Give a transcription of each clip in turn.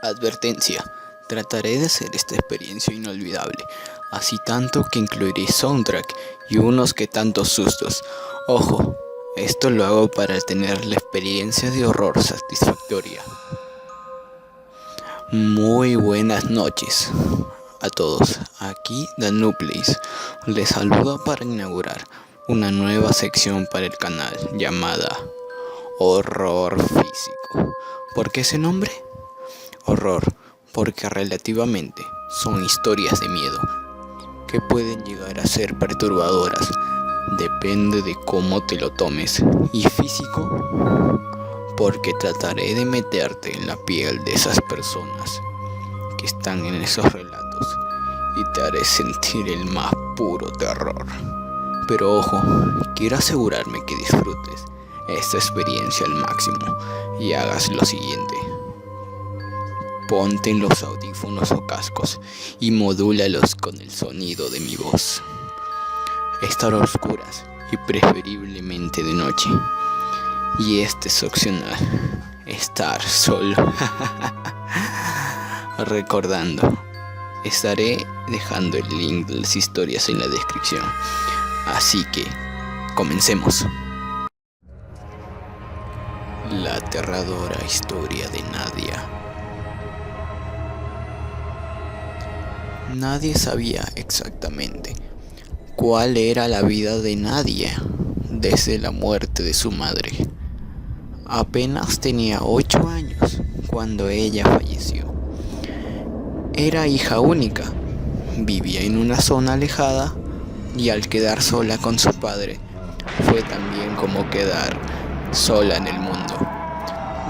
Advertencia: trataré de hacer esta experiencia inolvidable, así tanto que incluiré soundtrack y unos que tantos sustos. Ojo, esto lo hago para tener la experiencia de horror satisfactoria. Muy buenas noches a todos, aquí Danupleys les saluda para inaugurar una nueva sección para el canal llamada Horror Físico. ¿Por qué ese nombre? Horror, porque relativamente son historias de miedo que pueden llegar a ser perturbadoras, depende de cómo te lo tomes. Y físico, porque trataré de meterte en la piel de esas personas que están en esos relatos y te haré sentir el más puro terror. Pero ojo, quiero asegurarme que disfrutes esta experiencia al máximo y hagas lo siguiente. Ponte en los audífonos o cascos y modúlalos con el sonido de mi voz. Estar a oscuras y preferiblemente de noche. Y este es opcional, estar solo. Recordando, estaré dejando el link de las historias en la descripción. Así que, comencemos. La aterradora historia de Nadia. Nadie sabía exactamente cuál era la vida de Nadia desde la muerte de su madre. Apenas tenía 8 años cuando ella falleció. Era hija única, vivía en una zona alejada y al quedar sola con su padre, fue también como quedar sola en el mundo.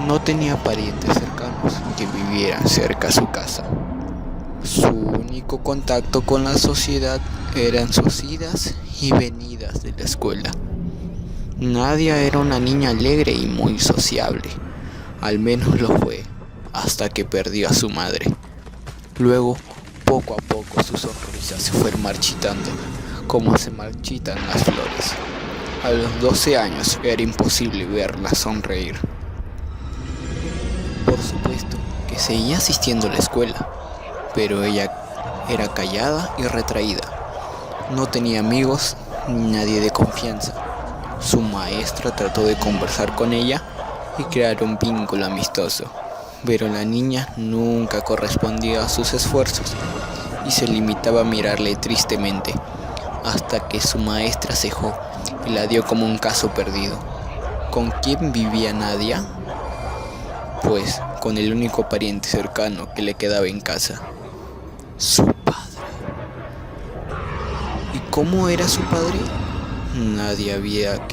No tenía parientes cercanos que vivieran cerca a su casa. Su único contacto con la sociedad eran sus idas y venidas de la escuela. Nadia era una niña alegre y muy sociable, al menos lo fue, hasta que perdió a su madre. Luego, poco a poco su sonrisa se fue marchitando, como se marchitan las flores. A los 12 años era imposible verla sonreír. Por supuesto que seguía asistiendo a la escuela, pero ella era callada y retraída. No tenía amigos ni nadie de confianza. Su maestra trató de conversar con ella y crear un vínculo amistoso, pero la niña nunca correspondía a sus esfuerzos y se limitaba a mirarle tristemente, hasta que su maestra cejó y la dio como un caso perdido. ¿Con quién vivía Nadia? Pues con el único pariente cercano que le quedaba en casa, su padre. ¿Y cómo era su padre? Nadie había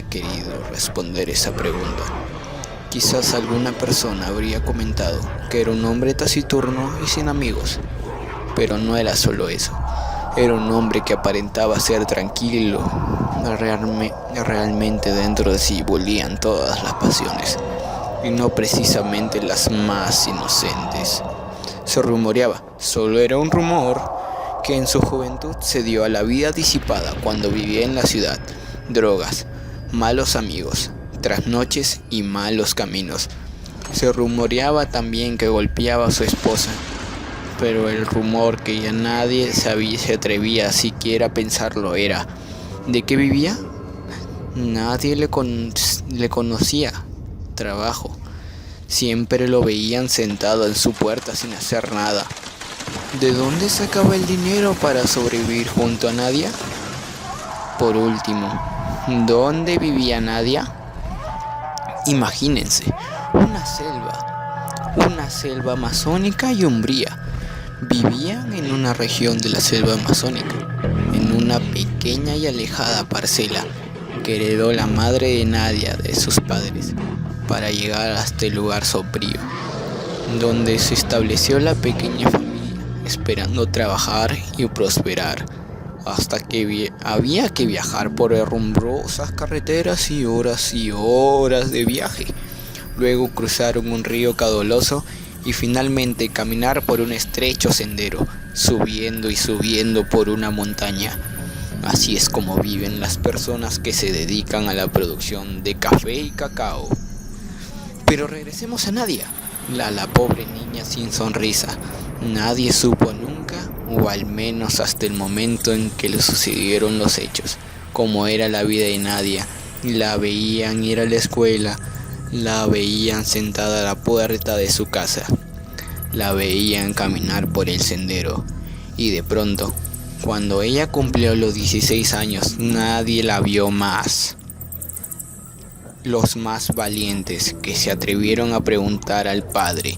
querido responder esa pregunta. Quizás alguna persona habría comentado que era un hombre taciturno y sin amigos, pero no era solo eso. Era un hombre que aparentaba ser tranquilo. Realmente dentro de sí bolían todas las pasiones, y no precisamente las más inocentes. Se rumoreaba, solo era un rumor, que en su juventud se dio a la vida disipada cuando vivía en la ciudad. Drogas, malos amigos, trasnoches y malos caminos. Se rumoreaba también que golpeaba a su esposa, pero el rumor que ya nadie se atrevía siquiera a pensarlo era: ¿de qué vivía? Nadie le conocía trabajo. Siempre lo veían sentado en su puerta sin hacer nada. ¿De dónde sacaba el dinero para sobrevivir junto a Nadia? Por último, ¿dónde vivía Nadia? Imagínense, una selva amazónica y umbría. Vivían en una región de la selva amazónica, en una pequeña y alejada parcela que heredó la madre de Nadia de sus padres, para llegar hasta el lugar sombrío, donde se estableció la pequeña familia, esperando trabajar y prosperar, hasta que había que viajar por herrumbrosas carreteras y horas de viaje. Luego cruzaron un río caudaloso y finalmente caminar por un estrecho sendero, subiendo y subiendo por una montaña. Así es como viven las personas que se dedican a la producción de café y cacao. Pero regresemos a Nadia. La pobre niña sin sonrisa. Nadie supo nunca, o al menos hasta el momento en que le sucedieron los hechos, cómo era la vida de Nadia. La veían ir a la escuela, la veían sentada a la puerta de su casa, la veían caminar por el sendero, y de pronto, cuando ella cumplió los 16 años, nadie la vio más. Los más valientes que se atrevieron a preguntar al padre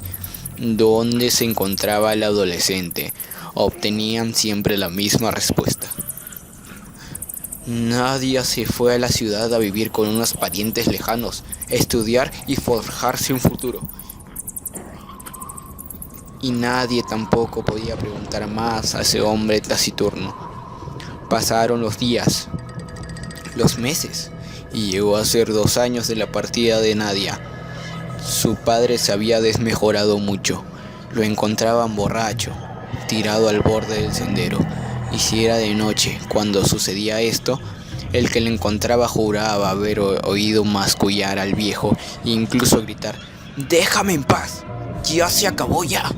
dónde se encontraba el adolescente obtenían siempre la misma respuesta. Nadie se fue a la ciudad a vivir con unos parientes lejanos, estudiar y forjarse un futuro. Y nadie tampoco podía preguntar más a ese hombre taciturno. Pasaron los días, los meses, y llegó a ser 2 años de la partida de Nadia. Su padre se había desmejorado mucho. Lo encontraban borracho, tirado al borde del sendero. Y si era de noche cuando sucedía esto, el que lo encontraba juraba haber oído mascullar al viejo e incluso gritar: «¡Déjame en paz! ¡Ya se acabó ya!».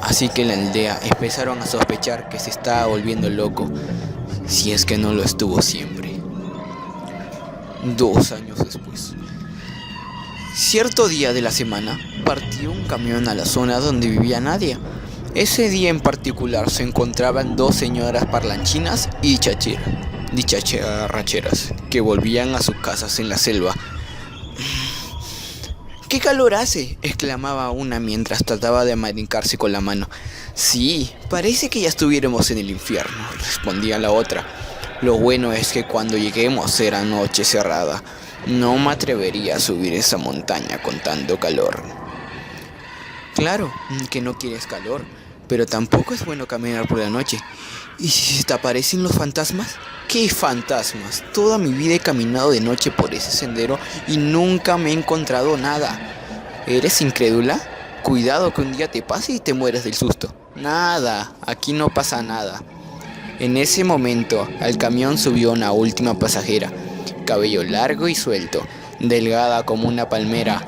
Así que en la aldea empezaron a sospechar que se estaba volviendo loco, si es que no lo estuvo siempre. 2 años después, cierto día de la semana, partió un camión a la zona donde vivía Nadia. Ese día en particular se encontraban 2 señoras parlanchinas y dicharracheras que volvían a sus casas en la selva. «¡Qué calor hace!», exclamaba una mientras trataba de abanicarse con la mano. «Sí, parece que ya estuviéramos en el infierno», respondía la otra. «Lo bueno es que cuando lleguemos será noche cerrada. No me atrevería a subir esa montaña con tanto calor». «Claro que no quieres calor, pero tampoco es bueno caminar por la noche. ¿Y si se te aparecen los fantasmas?». «¿Qué fantasmas? Toda mi vida he caminado de noche por ese sendero y nunca me he encontrado nada». «¿Eres incrédula? Cuidado que un día te pase y te mueres del susto». «Nada, aquí no pasa nada». En ese momento, al camión subió una última pasajera, cabello largo y suelto, delgada como una palmera,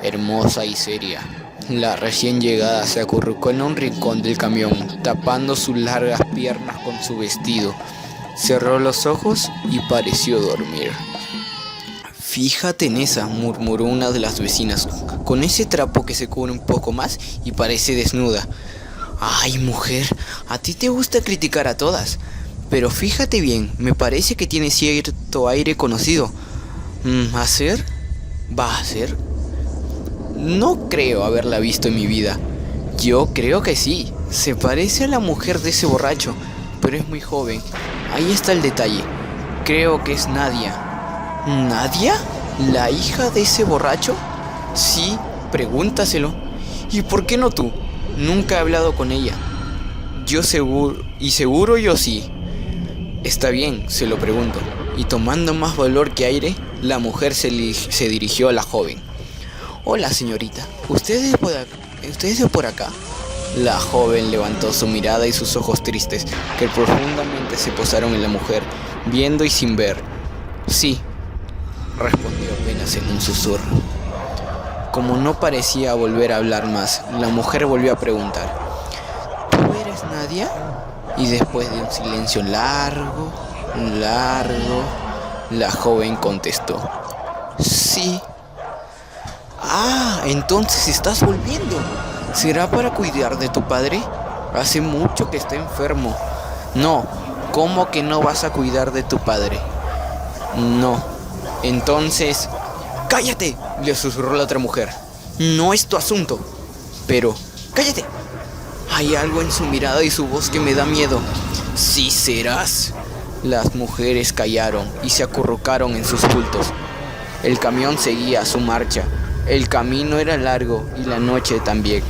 hermosa y seria. La recién llegada se acurrucó en un rincón del camión, tapando sus largas piernas con su vestido. Cerró los ojos y pareció dormir. «Fíjate en esa», murmuró una de las vecinas, «con ese trapo que se cubre un poco más y parece desnuda». «Ay, mujer, a ti te gusta criticar a todas, pero fíjate bien, me parece que tiene cierto aire conocido». ¿A ser? ¿Va a ser? No creo haberla visto en mi vida». «Yo creo que sí, se parece a la mujer de ese borracho, pero es muy joven. Ahí está el detalle, creo que es Nadia». «¿Nadia? ¿La hija de ese borracho?». «Sí, pregúntaselo». «¿Y por qué no tú?». «Nunca he hablado con ella». «Yo seguro yo sí». «Está bien, se lo pregunto». Y tomando más valor que aire, la mujer se dirigió a la joven. «Hola, señorita, ¿usted es de por acá?». La joven levantó su mirada y sus ojos tristes, que profundamente se posaron en la mujer, viendo y sin ver. «Sí», respondió apenas en un susurro. Como no parecía volver a hablar más, la mujer volvió a preguntar: «¿Tú eres Nadia?». Y después de un silencio largo, la joven contestó: «Sí». «Ah, entonces estás volviendo. ¿Será para cuidar de tu padre? Hace mucho que está enfermo». «No, ¿cómo que no vas a cuidar de tu padre?». «No». «Entonces...». «¡Cállate!», le susurró la otra mujer. «No es tu asunto». «Pero...». «¡Cállate! Hay algo en su mirada y su voz que me da miedo». «Sí serás». Las mujeres callaron y se acurrucaron en sus bultos. El camión seguía su marcha. El camino era largo y la noche también.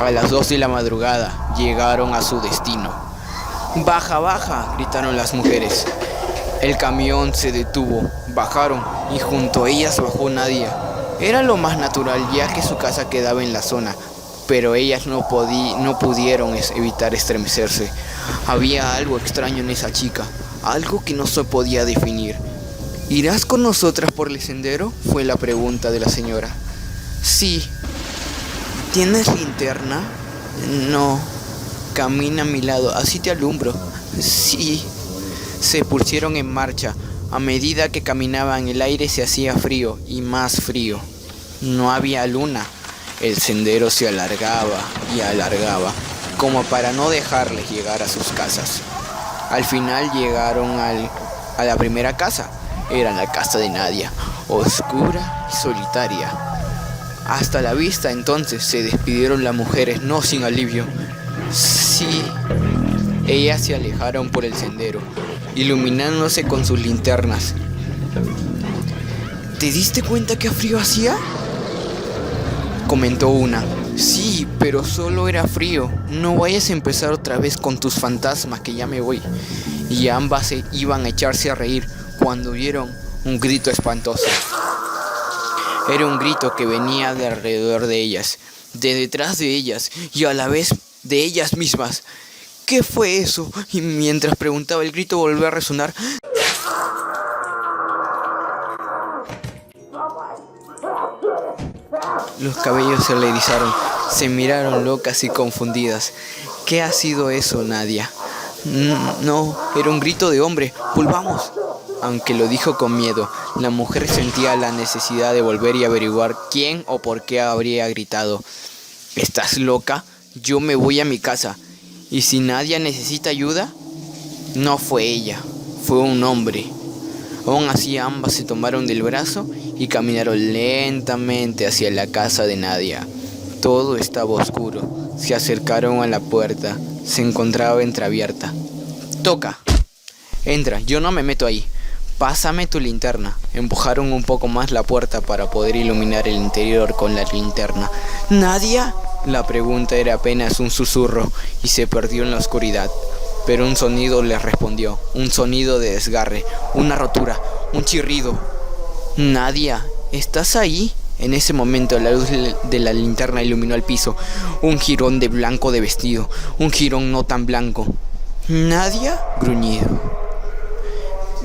A las 2 de la madrugada llegaron a su destino. «¡Baja, baja!», gritaron las mujeres. El camión se detuvo, bajaron y junto a ellas bajó Nadia. Era lo más natural ya que su casa quedaba en la zona, pero ellas no pudieron evitar estremecerse. Había algo extraño en esa chica, algo que no se podía definir. «¿Irás con nosotras por el sendero?», fue la pregunta de la señora. «Sí, ¿Tienes linterna? No. Camina a mi lado, así te alumbro. Sí. Se pusieron en marcha. A medida que caminaban, el aire se hacía frío y más frío. No había luna. El sendero se alargaba y alargaba, como para no dejarles llegar a sus casas. Al final llegaron a la primera casa. Era la casa de Nadia, oscura y solitaria. Hasta la vista entonces se despidieron las mujeres, no sin alivio. Sí, ellas se alejaron por el sendero, iluminándose con sus linternas. ¿Te diste cuenta qué frío hacía?, comentó una. Sí, pero solo era frío. No vayas a empezar otra vez con tus fantasmas, que ya me voy. Y ambas se iban a echarse a reír cuando oyeron un grito espantoso. Era un grito que venía de alrededor de ellas, de detrás de ellas y a la vez de ellas mismas. ¿Qué fue eso? Y mientras preguntaba, el grito volvió a resonar. Los cabellos se le erizaron, se miraron locas y confundidas. ¿Qué ha sido eso, Nadia? No, era un grito de hombre. Volvamos. Aunque lo dijo con miedo, la mujer sentía la necesidad de volver y averiguar quién o por qué habría gritado. ¿Estás loca? Yo me voy a mi casa. ¿Y si Nadia necesita ayuda? No fue ella, fue un hombre. Aún así, ambas se tomaron del brazo y caminaron lentamente hacia la casa de Nadia. Todo estaba oscuro. Se acercaron a la puerta. Se encontraba entreabierta. Toca. Entra, yo no me meto ahí. Pásame tu linterna. Empujaron un poco más la puerta para poder iluminar el interior con la linterna. ¿Nadia? La pregunta era apenas un susurro y se perdió en la oscuridad. Pero un sonido les respondió, un sonido de desgarre, una rotura, un chirrido. Nadia, ¿estás ahí? En ese momento la luz de la linterna iluminó el piso, un jirón de blanco de vestido, un jirón no tan blanco. ¿Nadia? Gruñido.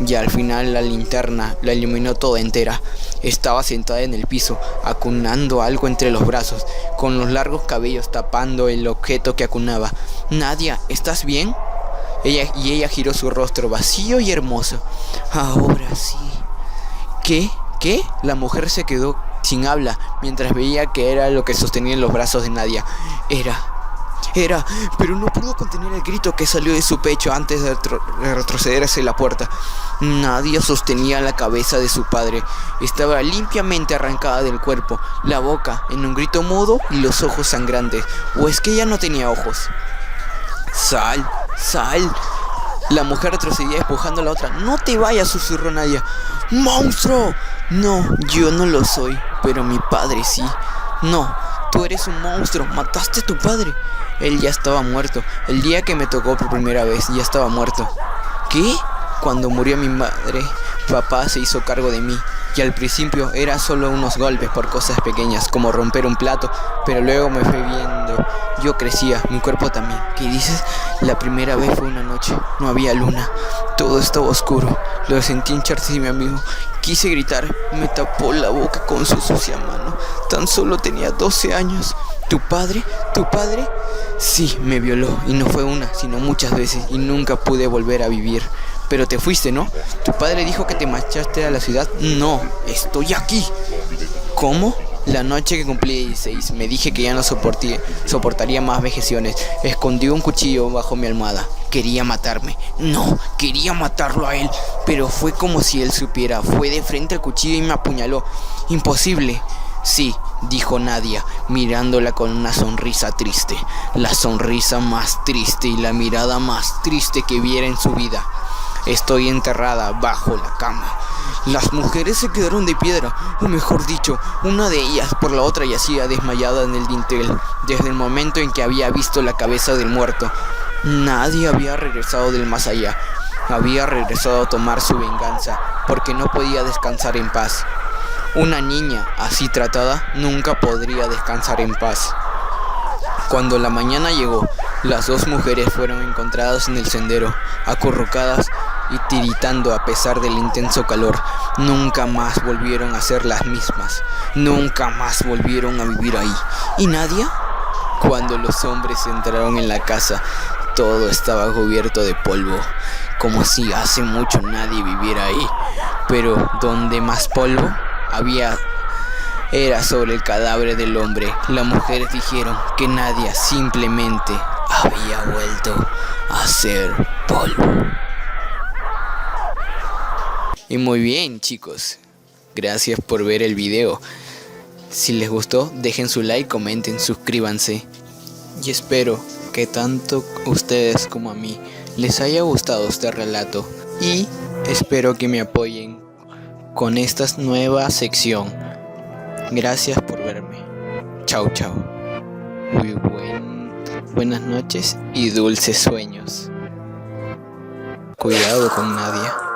Y al final la linterna la iluminó toda entera. Estaba sentada en el piso, acunando algo entre los brazos, con los largos cabellos tapando el objeto que acunaba. Nadia, ¿estás bien? Ella giró su rostro vacío y hermoso. Ahora sí. ¿Qué? La mujer se quedó sin habla mientras veía que era lo que sostenía en los brazos de Nadia. Era, pero no pudo contener el grito que salió de su pecho antes de retroceder hacia la puerta. Nadia sostenía la cabeza de su padre. Estaba limpiamente arrancada del cuerpo, la boca en un grito mudo y los ojos sangrantes. ¿O es que ella no tenía ojos? ¡Sal! La mujer retrocedía empujando a la otra. ¡No te vayas!, susurró Nadia. ¡Monstruo! No, yo no lo soy, pero mi padre sí. No, tú eres un monstruo, mataste a tu padre. Él ya estaba muerto. El día que me tocó por primera vez, ya estaba muerto. ¿Qué? Cuando murió mi madre, papá se hizo cargo de mí. Y al principio era solo unos golpes por cosas pequeñas, como romper un plato, pero luego me fue viendo. Yo crecía, mi cuerpo también. ¿Qué dices? La primera vez fue una noche, no había luna, todo estaba oscuro. Lo sentí hincharse de mi amigo. Quise gritar, me tapó la boca con su sucia mano. Tan solo tenía 12 años. ¿Tu padre? Sí, me violó, y no fue una, sino muchas veces, y nunca pude volver a vivir. Pero te fuiste, ¿no? ¿Tu padre dijo que te marchaste a la ciudad? No, estoy aquí. ¿Cómo? La noche que cumplí 16, me dije que ya no soportaría más vejeciones. Escondí un cuchillo bajo mi almohada. Quería matarme. No, quería matarlo a él. Pero fue como si él supiera. Fue de frente al cuchillo y me apuñaló. Imposible. Sí, dijo Nadia, mirándola con una sonrisa triste. La sonrisa más triste y la mirada más triste que viera en su vida. Estoy enterrada bajo la cama. Las mujeres se quedaron de piedra, o mejor dicho, una de ellas por la otra yacía desmayada en el dintel, desde el momento en que había visto la cabeza del muerto. Nadie había regresado del más allá. Había regresado a tomar su venganza, porque no podía descansar en paz. Una niña así tratada nunca podría descansar en paz. Cuando la mañana llegó, las dos mujeres fueron encontradas en el sendero, acurrucadas y tiritando a pesar del intenso calor. Nunca más volvieron a ser las mismas. Nunca más volvieron a vivir ahí. ¿Y Nadia? Cuando los hombres entraron en la casa, todo estaba cubierto de polvo, como si hace mucho nadie viviera ahí. Pero donde más polvo había era sobre el cadáver del hombre. Las mujeres dijeron que Nadia simplemente había vuelto a ser polvo. Y muy bien, chicos, gracias por ver el video. Si les gustó, dejen su like, comenten, suscríbanse. Y espero que tanto ustedes como a mí les haya gustado este relato. Y espero que me apoyen con esta nueva sección. Gracias por verme. Chao, chao. Muy buenas noches y dulces sueños. Cuidado con Nadia.